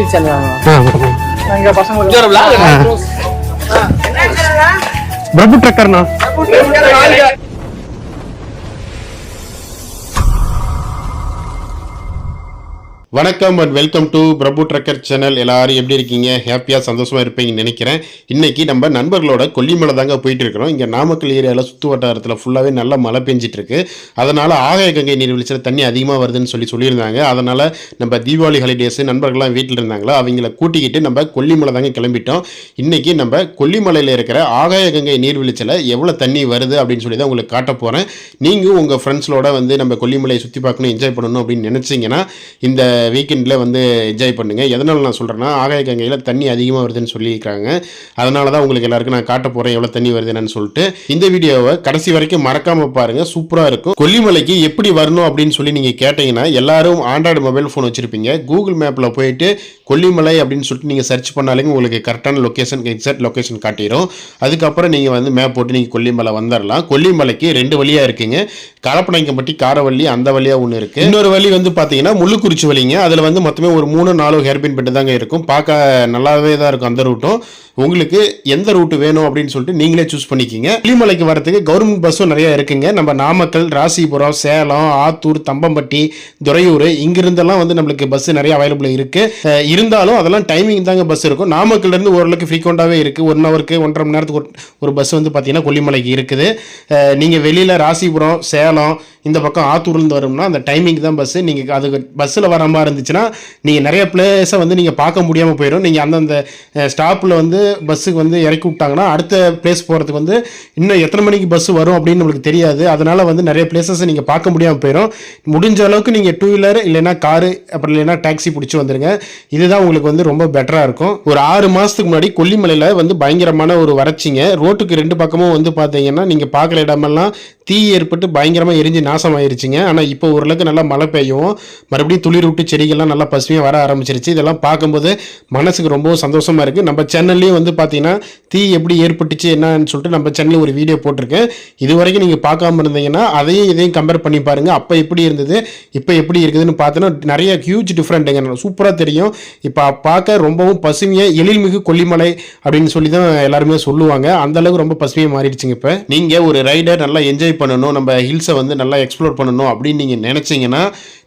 YouTube channel நாங்க பசங்க பிரபு ட்ரக்கர்னா வணக்கம் and welcome to Prabhu trucker channel. எல்லாரும் எப்படி இருக்கீங்க? ஹாப்பியாக சந்தோஷமாக இருப்பீங்கன்னு நினைக்கிறேன். இன்றைக்கி நம்ம நண்பர்களோட கொல்லிமலை தாங்க போயிட்டு இருக்கிறோம். இங்கே நாமக்கல் ஏரியாவில் சுற்று வட்டாரத்தில் ஃபுல்லாகவே நல்லா மழை பெஞ்சிட்டு இருக்கு. அதனால் ஆகாய கங்கை நீர்வீழ்ச்சியில் தண்ணி அதிகமாக வருதுன்னு சொல்லியிருந்தாங்க. அதனால் நம்ம தீபாவளி ஹாலிடேஸு நண்பர்கள்லாம் வீட்டில் இருந்தாங்களோ அவங்கள கூட்டிக்கிட்டு நம்ம கொல்லிமலை தாங்க கிளம்பிட்டோம். இன்றைக்கி நம்ம கொல்லிமலையில் இருக்கிற ஆகாய கங்கை நீர்வீழ்ச்சியில் எவ்வளோ தண்ணி வருது அப்படின்னு சொல்லி தான் உங்களுக்கு காட்ட போகிறேன். நீங்கள் உங்கள் ஃப்ரெண்ட்ஸோட வந்து நம்ம கொல்லிமலையை சுற்றி பார்க்கணும், என்ஜாய் பண்ணணும் அப்படின்னு நினச்சிங்கன்னா இந்த வீக்கெண்டில் வந்து என்ஜாய் பண்ணுங்கள். எதனால் நான் சொல்கிறேன்னா, ஆகாய கங்கையில் தண்ணி அதிகமாக வருதுன்னு சொல்லியிருக்காங்க. அதனால தான் உங்களுக்கு எல்லாருக்கும் நான் காட்ட போகிறேன் எவ்வளோ தண்ணி வருதுன்னு சொல்லிட்டு. இந்த வீடியோவை கடைசி வரைக்கும் மறக்காமல் பாருங்கள், சூப்பராக இருக்கும். கொல்லிமலைக்கு எப்படி வரணும் அப்படின்னு சொல்லி நீங்கள் கேட்டிங்கன்னா, எல்லாரும் ஆண்ட்ராய்டு மொபைல் ஃபோன் வச்சுருப்பீங்க. கூகுள் மேப்பில் போயிட்டு கொல்லிமலை அப்படின்னு சொல்லிட்டு நீங்கள் சர்ச் பண்ணாலே உங்களுக்கு கரெக்டான லொக்கேஷன், எக்ஸாக்ட் லொக்கேஷன் காட்டிடும். அதுக்கப்புறம் நீங்கள் வந்து மேப் போட்டு நீங்கள் கொல்லிமலை வந்துடலாம். கொல்லிமலைக்கு 2 வழியாக இருக்குங்க. கலப்பநாயக்கம்பட்டி, காரவள்ளி, அந்த வழியாக ஒன்று இருக்குது. இன்னொரு வழி வந்து பார்த்தீங்கன்னா முள்ளுக்குறிச்சி வழிங்க. அதில் வந்து மொத்தமே ஒரு 3-4 ஹேர்பின் பெட்டு தாங்க இருக்கும். பார்க்க நல்லாவே தான் இருக்கும் அந்த ரூட்டும். உங்களுக்கு எந்த ரூட்டு வேணும் அப்படின்னு சொல்லிட்டு நீங்களே சூஸ் பண்ணிக்கிங்க. கொல்லிமலைக்கு வரதுக்கு கவர்மெண்ட் பஸ்ஸும் நிறைய இருக்குங்க. நம்ம நாமக்கல், ராசிபுரம், சேலம், ஆத்தூர், தம்பம்பட்டி, துறையூர் இங்கிருந்தெல்லாம் வந்து நம்மளுக்கு பஸ் நிறைய அவைலபிள் இருக்குது. இருந்தாலும் அதெல்லாம் டைமிங் தாங்க பஸ் இருக்கும். நாமக்கல்லேருந்து ஓரளவுக்கு ஃப்ரீக்வெண்ட்டாகவே இருக்குது. 1 ஹவருக்கு 1.5 மணி நேரத்துக்கு ஒரு பஸ் வந்து பார்த்தீங்கன்னா கொல்லிமலைக்கு இருக்குது. நீங்கள் வெளியில் ராசிபுரம், சேலம், இந்த பக்கம் ஆத்தூர்லேருந்து வரும்னா அந்த டைமிங் தான் பஸ்ஸு. நீங்கள் அதுக்கு பஸ்ஸில் வர மாதிரி இருந்துச்சுன்னா நீங்கள் நிறைய பிளேஸை வந்து நீங்கள் பார்க்க முடியாமல் போயிடும். நீங்கள் அந்தந்த ஸ்டாப்பில் வந்து பஸ்ஸுக்கு வந்து இறக்கி விட்டாங்கன்னா அடுத்த பிளேஸ் போகிறதுக்கு வந்து இன்னும் எத்தனை மணிக்கு பஸ் வரும் அப்படின்னு நம்மளுக்கு தெரியாது. அதனால் வந்து நிறைய பிளேசஸை நீங்கள் பார்க்க முடியாமல் போயிடும். முடிஞ்ச அளவுக்கு நீங்கள் 2 வீலர் இல்லைன்னா காரு, அப்புறம் இல்லைன்னா டாக்ஸி பிடிச்சி வந்துடுங்க. இதுதான் உங்களுக்கு வந்து ரொம்ப பெட்டராக இருக்கும். ஒரு 6 மாதத்துக்கு முன்னாடி கொல்லிமலையில் வந்து பயங்கரமான ஒரு வறட்சிங்க. ரோட்டுக்கு 2 பக்கமும் வந்து பார்த்தீங்கன்னா நீங்கள் பார்க்குற இடமெல்லாம் தீ ஏற்பட்டு பயங்கரமாக எரிஞ்சு நாசமாயிருச்சுங்க. ஆனால் இப்போ ஓரளவுக்கு நல்லா மழை பெய்யும், மறுபடியும் துளிர் விட்டு செடிகள்லாம் நல்லா பசுமையாக வர ஆரம்பிச்சிருச்சு. இதெல்லாம் பார்க்கும்போது மனசுக்கு ரொம்ப சந்தோஷமாக இருக்குது. நம்ம சேனல்லையும் வந்து பார்த்தீங்கன்னா தீ எப்படி ஏற்பட்டுச்சு என்னன்னு சொல்லிட்டு நம்ம சேனலில் ஒரு வீடியோ போட்டிருக்கேன். இது வரைக்கும் நீங்கள் பார்க்காம இருந்தீங்கன்னா அதையும் இதையும் கம்பேர் பண்ணி பாருங்கள். அப்போ எப்படி இருந்தது, இப்போ எப்படி இருக்குதுன்னு பார்த்தோன்னா நிறைய ஹியூஜ் டிஃப்ரெண்ட்டுங்க. சூப்பராக தெரியும். இப்போ பார்க்க ரொம்பவும் பசுமையாக எழில்மிகு கொல்லிமலை அப்படின்னு சொல்லி தான் எல்லாருமே சொல்லுவாங்க. அந்தளவுக்கு ரொம்ப பசுமையாக மாறிடுச்சுங்க. இப்போ நீங்கள் ஒரு ரைடர் நல்லா என்ஜாய் பண்ணணும், நம்ம ஹில்ஸை வந்து நல்லா எக்ஸ்ப்ளோர் பண்ணணும் அப்படின்னு நீங்கள் நினச்சிங்கன்னா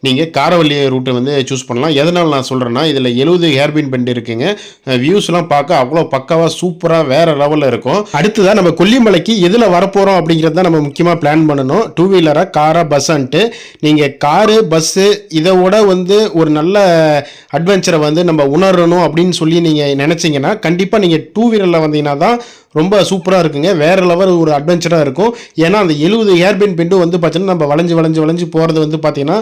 நீங்கள் காரவள்ளி ரூட்டை வந்து சூஸ் பண்ணலாம். எதனால் நான் சொல்கிறேன்னா, இதில் 70 ஹேர்பின் பெண்ட் இருக்குங்க. வியூஸ்லாம் பார்க்க அவ்வளோ பக்காவாக சூப்பராக வேறு லெவலில் இருக்கும். அடுத்ததான் நம்ம கொல்லிமலைக்கு எதில் வரப்போகிறோம் அப்படிங்கிறது தான் நம்ம முக்கியமாக பிளான் பண்ணணும். 2 வீலராக, காரா, பஸ்ஸான்ட்டு. நீங்கள் காரு, பஸ்ஸு இதோட வந்து ஒரு நல்ல அட்வென்ச்சரை வந்து நம்ம உணரணும் அப்படின்னு சொல்லி நீங்கள் நினச்சிங்கன்னா கண்டிப்பாக நீங்கள் 2 வீலரில் வந்தீங்கன்னா தான் ரொம்ப சூப்பராக இருக்குங்க. வேறு லெவல் ஒரு அட்வென்ச்சராக இருக்கும். ஏன்னா அந்த 70 ஹேர்பின் பெண்டும் வந்து பார்த்தீங்கன்னா நம்ம வளைஞ்சு போகிறது வந்து பார்த்தீங்கன்னா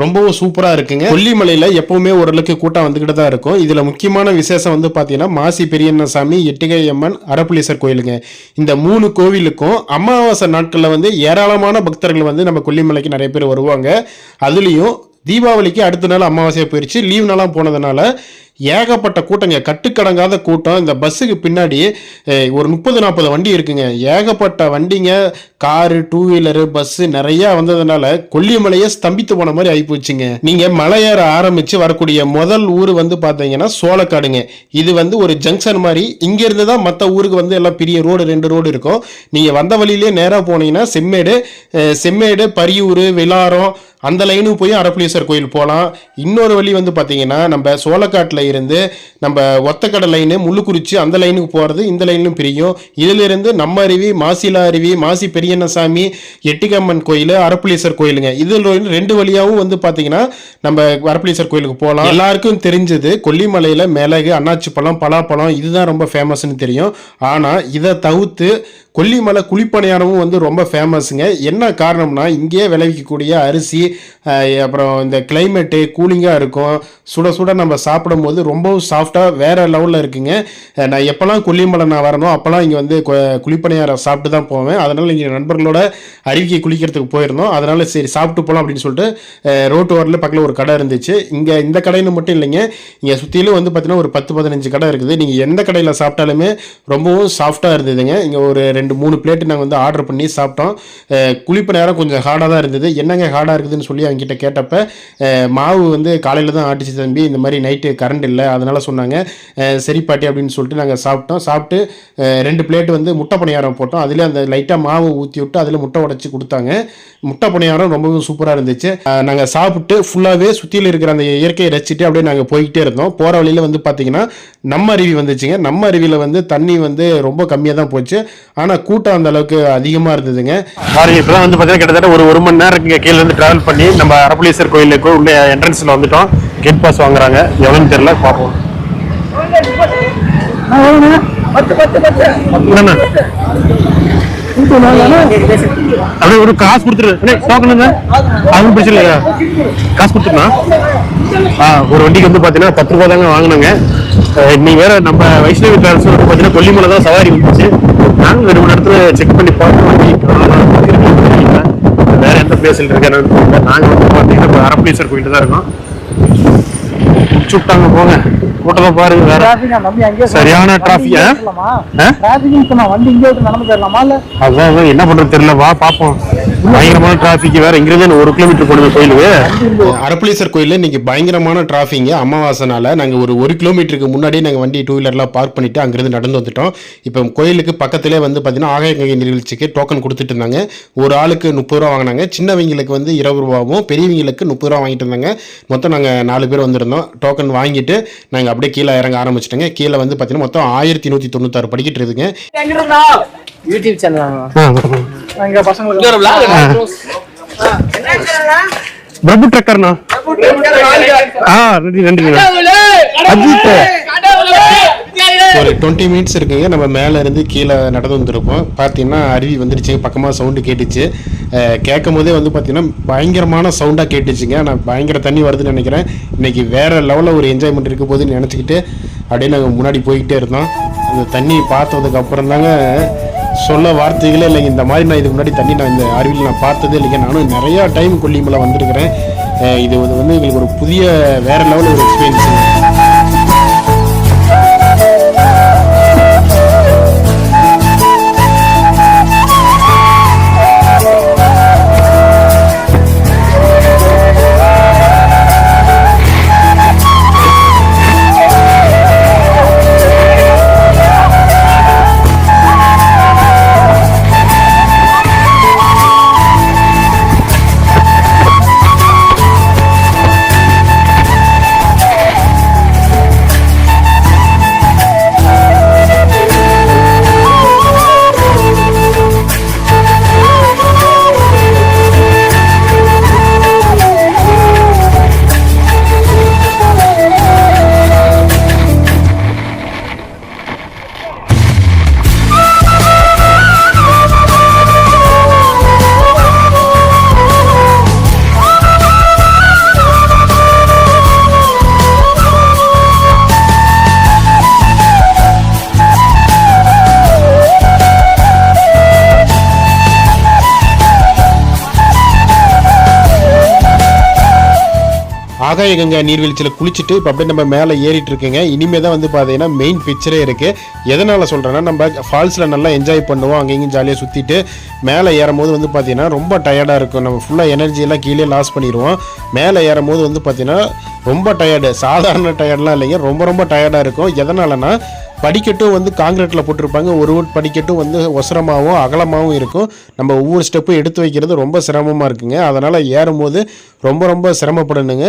ரொம்பவும் சூப்பராக இருக்குங்க. கொல்லிமலையில் எப்போவுமே ஓரளவுக்கு கூட்டம் வந்துக்கிட்டு தான் இருக்கும். இதில் முக்கியமான விசேஷம் வந்து பார்த்தீங்கன்னா மாசி பெரியண்ணசாமி, எட்டிகை அம்மன், அரப்புலீஸ்வர் கோயிலுங்க. இந்த 3 கோவிலுக்கும் அமாவாசை நாட்களில் வந்து ஏராளமான பக்தர்கள் வந்து நம்ம கொல்லிமலைக்கு நிறைய பேர் வருவாங்க. அதுலேயும் தீபாவளிக்கு அடுத்த நாள் அமாவாசையாக போயிடுச்சு, லீவ் நாளாக போனதுனால ஏகப்பட்ட கூட்டங்க, கட்டுக்கடங்காத கூட்டம். இந்த பஸ்ஸுக்கு பின்னாடி ஒரு 30-40 வண்டி இருக்குங்க. ஏகப்பட்ட வண்டிங்க, காரு, 2 வீலரு, பஸ்ஸு நிறையா வந்ததுனால கொல்லிமலையே ஸ்தம்பித்து போன மாதிரி ஆகிப்போச்சுங்க. நீங்கள் மலையேற ஆரம்பித்து வரக்கூடிய முதல் ஊர் வந்து பார்த்தீங்கன்னா சோளக்காடுங்க. இது வந்து ஒரு ஜங்ஷன் மாதிரி. இங்கேருந்து தான் மற்ற ஊருக்கு வந்து எல்லாம் பெரிய ரோடு, 2 ரோடு இருக்கும். நீங்கள் வந்த வழியிலே நேராக போனீங்கன்னா செம்மேடு, பரியூர், விளாரம் அந்த லைனுக்கு போய் அரப்புலீஸ்வர் கோயில் போகலாம். இன்னொரு வழி வந்து பார்த்தீங்கன்னா நம்ம சோளக்காட்டில் இருந்து நம்ம ஒத்தக்கடை லைனு, முள்ளுக்குறிச்சி அந்த லைனுக்கு போகிறது இந்த லைனும் பிரியும். இதிலிருந்து நம்ம அருவி, மாசிலா அருவி, மாசி பெரியண்ணசாமி, எட்டிகம்மன் கோயில், அரப்புலீஸ்வர் கோயிலுங்க. இதில் 2 வழியாகவும் வந்து பார்த்தீங்கன்னா நம்ம அரப்புலீஸ்வர் கோயிலுக்கு போகலாம். எல்லாருக்கும் தெரிஞ்சது கொல்லிமலையில் மிளகு, அன்னாச்சி பழம், பலாப்பழம் இதுதான் ரொம்ப ஃபேமஸ்ன்னு தெரியும். ஆனால் இதை தவிர்த்து கொல்லிமலை குழிப்பணியாரமும் வந்து ரொம்ப ஃபேமஸுங்க. என்ன காரணம்னா இங்கேயே விளைவிக்கக்கூடிய அரிசி, அப்புறம் இந்த கிளைமேட்டு கூலிங்காக இருக்கும். சுட சுட நம்ம சாப்பிடும் போது ரொம்பவும் சாஃப்டாக வேறு லெவலில் இருக்குங்க. நான் எப்போல்லாம் கொல்லிமலை நான் வரணும் அப்போல்லாம் இங்கே வந்து குழிப்பணியாரம் சாப்பிட்டு தான் போவேன். அதனால் இங்கே நண்பர்களோட அருவிக்கு குளிக்கிறதுக்கு போயிருந்தோம். அதனால் சரி சாப்பிட்டு போகலாம் அப்படின்னு சொல்லிட்டு ரோட்டு ஓரத்தில் பக்கத்தில் ஒரு கடை இருந்துச்சு. இங்கே இந்த கடைன்னு மட்டும் இல்லைங்க, இங்கே சுற்றிலும் வந்து பார்த்தீங்கன்னா ஒரு 10-15 கடை இருக்குது. நீங்கள் எந்த கடையில் சாப்பிட்டாலுமே ரொம்பவும் சாஃப்டாக இருந்ததுங்க. இங்கே ஒரு 3 பிளேட்டு நாங்கள் வந்து ஆர்டர் பண்ணி சாப்பிட்டோம். குளிப்பு நேரம் கொஞ்சம் ஹார்டாக தான் இருந்தது. என்னங்க ஹார்டாக இருக்குதுன்னு சொல்லி அவங்ககிட்ட கேட்டப்போ மாவு வந்து காலையில் தான் ஆட்டிச்சு தம்பி, இந்த மாதிரி நைட்டு கரண்ட் இல்லை அதனால சொன்னாங்க. சரி பாட்டி அப்படின்னு சொல்லிட்டு நாங்கள் சாப்பிட்டு 2 பிளேட்டு வந்து முட்டை பணியாரம் போட்டோம். அதில் அந்த லைட்டாக மாவு ஊற்றி விட்டு அதில் முட்டை உடச்சி கொடுத்தாங்க. முட்டை பணியாரம் ரொம்பவும் சூப்பராக இருந்துச்சு. நாங்கள் சாப்பிட்டு ஃபுல்லாகவே சுற்றியில் இருக்கிற அந்த இயற்கையை ரசிச்சுட்டு அப்படியே நாங்கள் போய்கிட்டே இருந்தோம். போகிற வழியில் வந்து பார்த்தீங்கன்னா நம்ம அருவி வந்துச்சுங்க. நம்ம அருவியில் வந்து தண்ணி வந்து ரொம்ப கம்மியாக தான் போச்சு, ஆனால் கூட்டம் அந்த அளவுக்கு அதிகமாக இருந்ததுங்க. பாருங்க, இப்போ தான் வந்து பார்த்தீங்கன்னா கிட்டத்தட்ட ஒரு மணி நேரம் இங்கே கீழே இருந்து ட்ராவல் பண்ணி நம்ம அரப்புளீஸ்வரர் கோயிலுக்கு உள்ள என்ட்ரன்ஸில் வந்துட்டோம். கேட் பாஸ் வாங்குறாங்க, எவ்வளோன்னு தெரியல, பார்ப்போம். அப்படியே ஒரு காசு கொடுத்துரு, டோக்கன் அதுவும் பிரச்சனை இல்லையா, காசு கொடுத்துருண்ணா. ஒரு வண்டிக்கு வந்து பார்த்தீங்கன்னா 10 ரூபா தாங்க வாங்கினாங்க. இன்னைக்கு வேற நம்ம வைஷ்ணவி டிராவல்ஸ் வந்து பார்த்தீங்கன்னா கொல்லிமலை தான் சவாரி வந்துச்சு. நாங்கள் 2 மணி நேரத்தில் செக் பண்ணி பார்த்தோம், வேற எந்த பிளேஸில் இருக்கேன்னு. நாங்கள் வந்து பார்த்தீங்கன்னா அரப்புளீஸ்வரர் கோயிலில் தான் இருக்கோம். முடிச்சு விட்டாங்க போங்க, கூட்டத்தை பாருங்க. வேற சரியான டிராஃபிக். அதான் என்ன பண்றது தெரியல, வா பாப்போம். பயங்கரமான டிராஃபிக் வேற, இங்கிருந்து 1 கிலோமீட்டர் போடுது கோயிலுக்கு. அரப்புளீஸ்வரர் கோயிலில் இன்னைக்கு பயங்கரமான டிராஃபிக். அமாவாசைனால நாங்கள் ஒரு 1 கிலோமீட்டருக்கு முன்னாடி நாங்கள் வண்டி 2 வீலர்லாம் பார்க் பண்ணிட்டு அங்கிருந்து நடந்து வந்துட்டோம். இப்போ கோயிலுக்கு பக்கத்திலே வந்து பார்த்தீங்கன்னா ஆகாய கங்கை நீர்வீழ்ச்சிக்கு டோக்கன் கொடுத்துட்டு இருந்தாங்க. ஒரு ஆளுக்கு 30 ரூபா வாங்கினாங்க. சின்னவங்களுக்கு வந்து 20 ரூபாவும் பெரியவங்களுக்கு 30 ரூபா வாங்கிட்டு இருந்தாங்க. மொத்தம் நாங்கள் 4 பேர் வந்திருந்தோம். டோக்கன் வாங்கிட்டு நாங்கள் அப்படியே கீழே இறங்க ஆரம்பிச்சிட்டோங்க. கீழே வந்து பார்த்தீங்கன்னா மொத்தம் 1196 படிக்கிட்டு இருக்குங்க. யூடியூப் சேனல் பிரபு ட்ரக்கர்ண்ணா. நன்றி. ஒரு 20 மினிட்ஸ் இருக்குங்க. நம்ம மேலே இருந்து கீழே நடந்து வந்துருப்போம். பார்த்தீங்கன்னா அருவி வந்துடுச்சு, பக்கமாக சவுண்டு கேட்டுச்சு. கேட்கும் போதே வந்து பார்த்தீங்கன்னா பயங்கரமான சவுண்டாக கேட்டுச்சுங்க. நான் பயங்கர தண்ணி வருதுன்னு நினைக்கிறேன். இன்றைக்கி வேறு லெவலில் ஒரு என்ஜாய்மெண்ட் இருக்க போதுன்னு நினச்சிக்கிட்டு அப்படியே நாங்கள் முன்னாடி போய்கிட்டே இருந்தோம். அந்த தண்ணி பார்த்ததுக்கு அப்புறம் தாங்க சொல்ல வார்த்தைகளே இல்லைங்க. இந்த மாதிரி நான் இதுக்கு முன்னாடி தண்ணி நான் இந்த அருவியில் நான் பார்த்ததே இல்லைங்க. நானும் நிறையா டைம் கொல்லிமலை வந்திருக்கிறேன். இது வந்து எங்களுக்கு ஒரு புதிய வேறு லெவலில் ஒரு எக்ஸ்பீரியன்ஸுங்க. ஆகாய கங்கை நீர்வீழ்ச்சியில் குளிச்சுட்டு இப்போ அப்படியே நம்ம மேலே ஏறிட்டு இருக்குங்க. இனிமே தான் வந்து பார்த்தீங்கன்னா மெயின் பிக்சரே இருக்குது. எதனால் சொல்கிறேன்னா, நம்ம ஃபால்ஸில் நல்லா என்ஜாய் பண்ணுவோம், அங்கேயும் ஜாலியாக சுற்றிட்டு மேலே ஏறும் போது வந்து பார்த்தீங்கன்னா ரொம்ப டயர்டாக இருக்கும். நம்ம ஃபுல்லாக எனர்ஜியெல்லாம் கீழே லாஸ் பண்ணிடுவோம். மேலே ஏறும் போது வந்து பார்த்தீங்கன்னா ரொம்ப டயர்டு, சாதாரண டயர்டெலாம் இல்லைங்க, ரொம்ப ரொம்ப டயர்டாக இருக்கும். எதனாலனா படிக்கட்டும் வந்து காங்கிரீட்டில் போட்டிருப்பாங்க. ஒரு படிக்கட்டும் வந்து ஒசரமாகவும் அகலமாகவும் இருக்கும். நம்ம ஒவ்வொரு ஸ்டெப்பும் எடுத்து வைக்கிறது ரொம்ப சிரமமாக இருக்குங்க. அதனால் ஏறும்போது ரொம்ப ரொம்ப சிரமப்படணுங்க.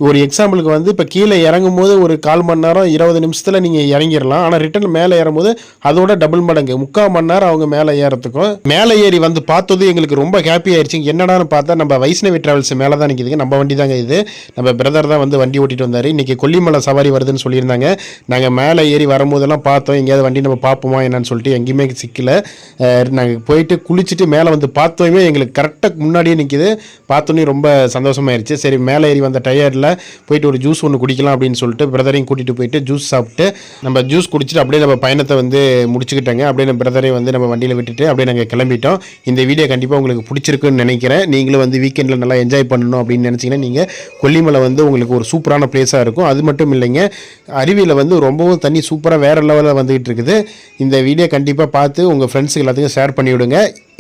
ஒரு எக்ஸாம்பிளுக்கு வந்து இப்போ கீழே இறங்கும் போது ஒரு 1/4 மணி நேரம் 20 நிமிஷத்தில் நீங்கள் இறங்கிடலாம். ஆனால் ரிட்டன் மேலே ஏறும்போது அதோட டபுள் மடங்கு 3/4 மணி நேரம் அவங்க மேலே ஏறத்துக்கும். மேலே ஏறி வந்து பார்த்தது எங்களுக்கு ரொம்ப ஹாப்பி ஆயிடுச்சு. என்னடான்னு பார்த்தா நம்ம வைஷ்ணவி டிராவல்ஸ் மேலே தான் நிற்கிதுங்க. நம்ம வண்டி தாங்க இது. நம்ம பிரதர் தான் வந்து வண்டி ஓட்டிட்டு வந்தார். இன்றைக்கி கொல்லிமலை சவாரி வருதுன்னு சொல்லியிருந்தாங்க. நாங்கள் மேலே ஏறி வரும்போதெல்லாம் பார்த்தோம், எங்கேயாவது வண்டி நம்ம பார்ப்போமா என்னன்னு சொல்லிட்டு எங்கேயுமே சிக்கல. நாங்கள் போயிட்டு குளிச்சுட்டு மேலே வந்து பார்த்தோமே எங்களுக்கு கரெக்டாக முன்னாடியே நிற்கிது. பார்த்தோன்னே ரொம்ப சந்தோஷமாயிருச்சு. சரி, மேலே ஏறி வந்த டயர்டில் போயிட்டு ஒரு ஜூஸ் ஒன்று குடிக்கலாம் அப்படின்னு சொல்லிட்டு பிரதரையும் கூட்டிகிட்டு போயிட்டு ஜூஸ் சாப்பிட்டு நம்ம ஜூஸ் குடிச்சிட்டு அப்படியே நம்ம பயணத்தை வந்து முடிச்சுக்கிட்டாங்க. அப்படியே நம்ம பிரதரை வந்து நம்ம வண்டியில் விட்டுட்டு அப்படியே நாங்கள் கிளம்பிட்டோம். இந்த வீடியோ கண்டிப்பாக உங்களுக்கு பிடிச்சிருக்குன்னு நினைக்கிறேன். நீங்களும் வந்து வீக்கெண்டில் நல்லா என்ஜாய் பண்ணணும் அப்படின்னு நினச்சிங்கன்னா நீங்கள் கொல்லிமலை வந்து உங்களுக்கு ஒரு சூப்பரான பிளேஸாக இருக்கும். அது மட்டும் இல்லைங்க, அருவியில் வந்து ரொம்பவும் தண்ணி சூப்பராக வேறு வேறு லெவலில் வந்துகிட்டு இருக்குது. இந்த வீடியோ கண்டிப்பாக பார்த்து உங்கள் ஃப்ரெண்ட்ஸுக்கு எல்லாத்துக்கும் ஷேர் பண்ணிவிடுங்க.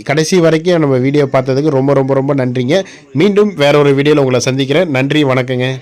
கடைசி வரைக்கும் நம்ம வீடியோ பார்த்ததுக்கு ரொம்ப ரொம்ப ரொம்ப நன்றிங்க. மீண்டும் வேற ஒரு வீடியோவில் உங்களை சந்திக்கிறேன். நன்றி, வணக்கங்க.